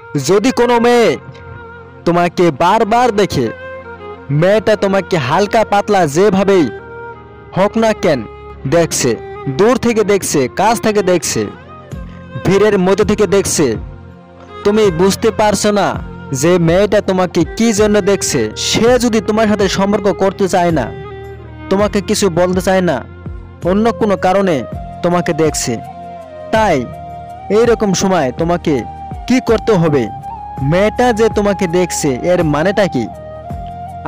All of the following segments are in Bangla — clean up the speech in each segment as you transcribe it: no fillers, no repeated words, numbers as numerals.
যদি কোনো মেয়ে তোমাকে বারবার দেখে, মেয়েটা তোমাকে হালকা পাতলা যেভাবেই হোক না কেন দেখছে, দূর থেকে দেখছে, কাছ থেকে দেখছে, ভিড়ের মধ্যে থেকে দেখছে, তুমি বুঝতে পারছো না যে মেয়েটা তোমাকে কি জন্য দেখছে। সে যদি তোমার সাথে সম্পর্ক করতে চায় না, তোমাকে কিছু বলতে চায় না, অন্য কোনো কারণে তোমাকে দেখছে, তাই এইরকম সময় তোমাকে কি করতে হবে? মেয়েটা যে তোমাকে দেখছে এর মানেটা কি?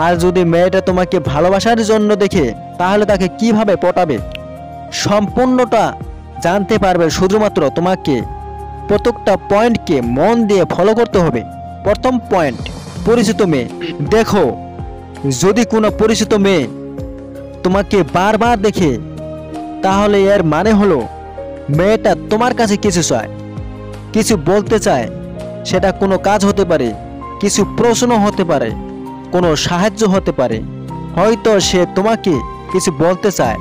আর যদি মেয়েটা তোমাকে ভালোবাসার জন্য দেখে, তাহলে তাকে কিভাবে পটাবে? সম্পূর্ণটা জানতে পারবে শুধুমাত্র তোমাকে প্রত্যেকটা পয়েন্টকে মন দিয়ে ফলো করতে হবে। প্রথম পয়েন্ট, পরিচিত মেয়ে। দেখো, যদি কোনো পরিচিত মেয়ে তোমাকে বারবার দেখে, তাহলে এর মানে হলো মেয়েটা তোমার কাছে কিছু চায়, কিছু বলতে চায়। সেটা কোনো কাজ হতে পারে, কিছু প্রশ্ন হতে পারে, কোনো সাহায্য হতে পারে। হয়তো সে তোমাকে কিছু বলতে চায়,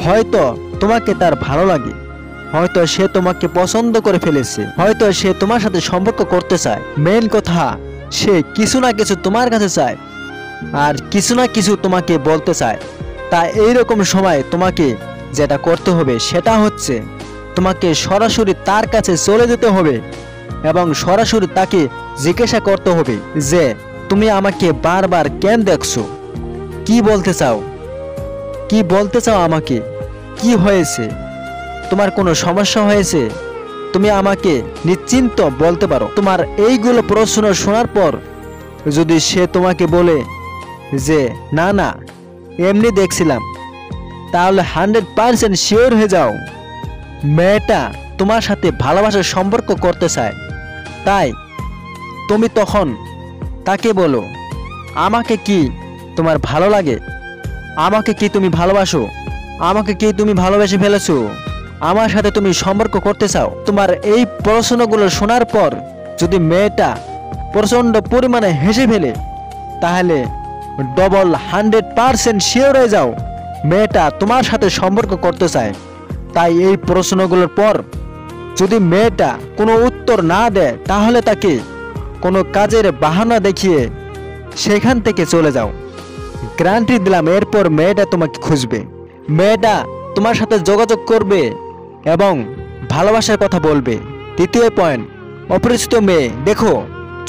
হয়তো তোমাকে তার ভালো লাগে, হয়তো সে তোমাকে পছন্দ করে ফেলেছে, হয়তো সে তোমার সাথে সম্পর্ক করতে চায়। মেন কথা, সে কিছু না কিছু তোমার কাছে চায় আর কিছু না কিছু তোমাকে বলতে চায়। তাই এইরকম সময় তোমাকে যেটা করতে হবে সেটা হচ্ছে তোমাকে সরাসরি তার কাছে চলে যেতে হবে এবং সরাসরি তাকে জিজ্ঞাসা করতে হবে যে তুমি আমাকে বারবার কেন দেখছো, কি বলতে চাও, কি বলতে চাও আমাকে, কি হয়েছে, তোমার কোনো সমস্যা হয়েছে, তুমি আমাকে নিশ্চিন্ত বলতে পারো। তোমার এইগুলো প্রশ্ন শোনার পর যদি সে তোমাকে বলে যে না না এমনি দেখছিলাম, তাহলে 100% শিওর হয়ে যাও মেয়েটা তোমার সাথে ভালোবাসার সম্পর্ক করতে চায়। তাই তুমি তখন তাকে বলো, আমাকে কি তোমার ভালো লাগে, আমাকে কি তুমি ভালোবাসো, আমাকে কি তুমি ভালোবেসে ফেলেছো, আমার সাথে তুমি সম্পর্ক করতে চাও? তোমার এই প্রশ্নগুলো শোনার পর যদি মেয়েটা প্রচণ্ড পরিমাণে হেসে ফেলে, তাহলে 100% শিওর হয়ে যাও মেয়েটা তোমার সাথে সম্পর্ক করতে চায়। তাই এই প্রশ্নগুলোর পর যদি মেয়েটা কোনো উত্তর না দেয়, তাহলে তাকে কোনো কাজের বাহানা দেখিয়ে সেখান থেকে চলে যাও। গ্যারান্টি দিলাম এরপর মেয়েটা তোমাকে খুঁজবে, মেয়েটা তোমার সাথে যোগাযোগ করবে এবং ভালোবাসার কথা বলবে। তৃতীয় পয়েন্ট, অপরিচিত মেয়ে। দেখো,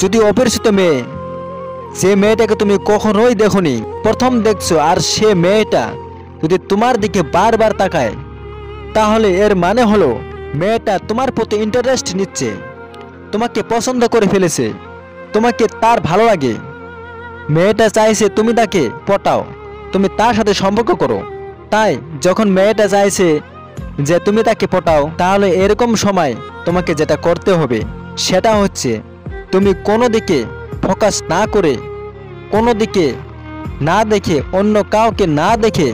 যদি অপরিচিত মেয়ে, যে মেয়েটাকে তুমি কখনোই দেখোনি, প্রথম দেখছো, আর সে মেয়েটা যদি তোমার দিকে বারবার তাকায়, তাহলে এর মানে হলো মেয়েটা তোমার প্রতি ইন্টারেস্ট নিচ্ছে, তোমাকে পছন্দ করে ফেলেছে, তোমাকে তার ভালো লাগে। মেয়েটা চাইছে তুমি তাকে পটাও, তুমি তার সাথে সম্পর্ক করো। তাই যখন মেয়েটা চাইছে যে তুমি তাকে পটাও, তাহলে এরকম সময় তোমাকে যেটা করতে হবে সেটা হচ্ছে তুমি কোনো দিকে ফোকাস না করে, কোনো দিকে না দেখে, অন্য কাউকে না দেখে,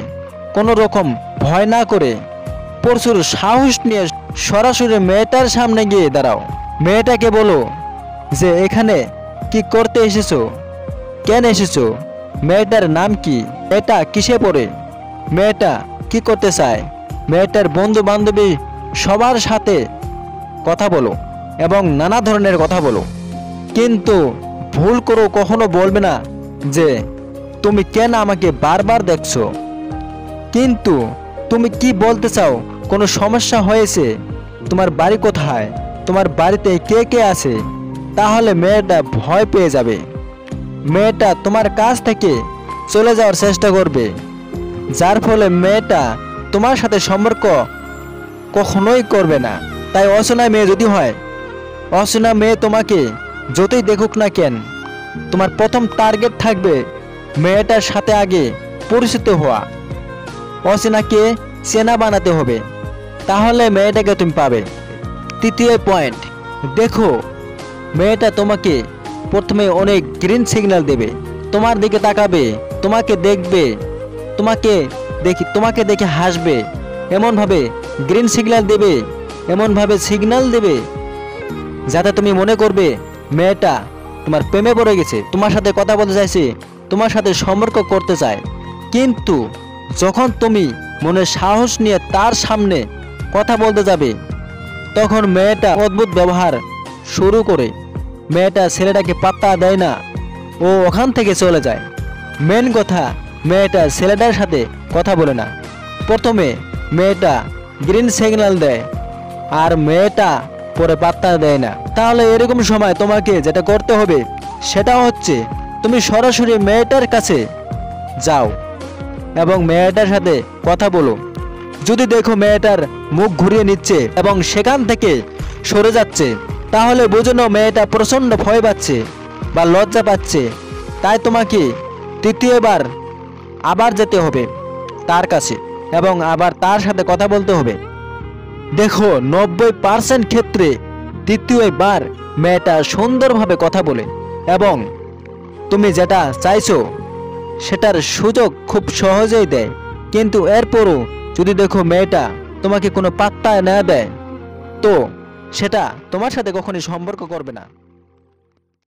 কোনো রকম ভয় না করে প্রচুর সাহস নিয়ে সরাসরি মেয়েটার সামনে গিয়ে দাঁড়াও। মেয়েটাকে বলো যে এখানে কি করতে এসেছো, কেন এসেছো, মেয়েটার নাম কি, এটা কিসে পড়ে, মেয়েটা কি করতে চায়, মেয়েটার বন্ধু বান্ধবী সবার সাথে কথা বলো এবং নানা ধরনের কথা বলো। কিন্তু ভুল করো কখনো বলবে না যে তুমি কেন আমাকে বারবার দেখছো, কিন্তু তুমি কি বলতে চাও, কোনো সমস্যা হয়েছে, তোমার বাড়ি কোথায়, তোমার বাড়িতে কে কে আছে। তাহলে মেয়েটা ভয় পেয়ে যাবে, মেয়েটা তোমার কাছ থেকে চলে যাওয়ার চেষ্টা করবে, যার ফলে মেয়েটা তোমার সাথে সম্পর্ক কখনোই করবে না। তাই অচেনা মেয়ে যদি হয়, অচেনা মেয়ে তোমাকে যতই দেখুক না কেন, তোমার প্রথম টার্গেট থাকবে মেয়েটার সাথে আগে পরিচিত হওয়া, অচেনাকে চেনা বানাতে হবে, তাহলে মেয়েটাকে তুমি পাবে। তৃতীয় পয়েন্ট, দেখো, মেয়েটা তোমাকে প্রথমে অনেক গ্রিন সিগন্যাল দেবে, তোমার দিকে তাকাবে, তোমাকে দেখবে, তোমাকে দেখে হাসবে, এমনভাবে গ্রিন সিগন্যাল দেবে, এমনভাবে সিগন্যাল দেবে যাতে তুমি মনে করবে মেয়েটা তোমার প্রেমে পড়ে গেছে, তোমার সাথে কথা বলতে চাইছে, তোমার সাথে সম্পর্ক করতে চায়। কিন্তু যখন তুমি মনে সাহস নিয়ে তার সামনে কথা বলতে যাবে, তখন মেয়েটা অদ্ভুত ব্যবহার শুরু করে, মেয়েটা ছেলেটাকে পাত্তা দেয় না, ও ওখান থেকে চলে যায়। মেন কথা, মেয়েটা ছেলেটার সাথে কথা বলে না। প্রথমে মেয়েটা গ্রিন সিগন্যাল দেয়, আর মেয়েটা পরে পাত্তা দেয় না। তাহলে এরকম সময় তোমাকে যেটা করতে হবে সেটা হচ্ছে তুমি সরাসরি মেয়েটার কাছে যাও এবং মেয়েটার সাথে কথা বলো। যদি দেখো মেয়েটার মুখ ঘুরিয়ে নিচ্ছে এবং সেখান থেকে সরে যাচ্ছে, তাহলে বুঝে নাও মেয়েটা প্রচণ্ড ভয় পাচ্ছে বা লজ্জা পাচ্ছে। তাই তোমাকে তৃতীয়বার আবার যেতে হবে তার কাছে এবং আবার তার সাথে কথা বলতে হবে। দেখো 90% ক্ষেত্রে তৃতীয়বার মেয়েটা সুন্দরভাবে কথা বলে এবং তুমি যেটা চাইছো সেটার সুযোগ খুব সহজেই দেয়। কিন্তু এরপরও যদি দেখো মেয়েটা তোমাকে কোনো পাত্তা না দেয়, তো সেটা তোমার সাথে কখনোই সম্পর্ক করবে না।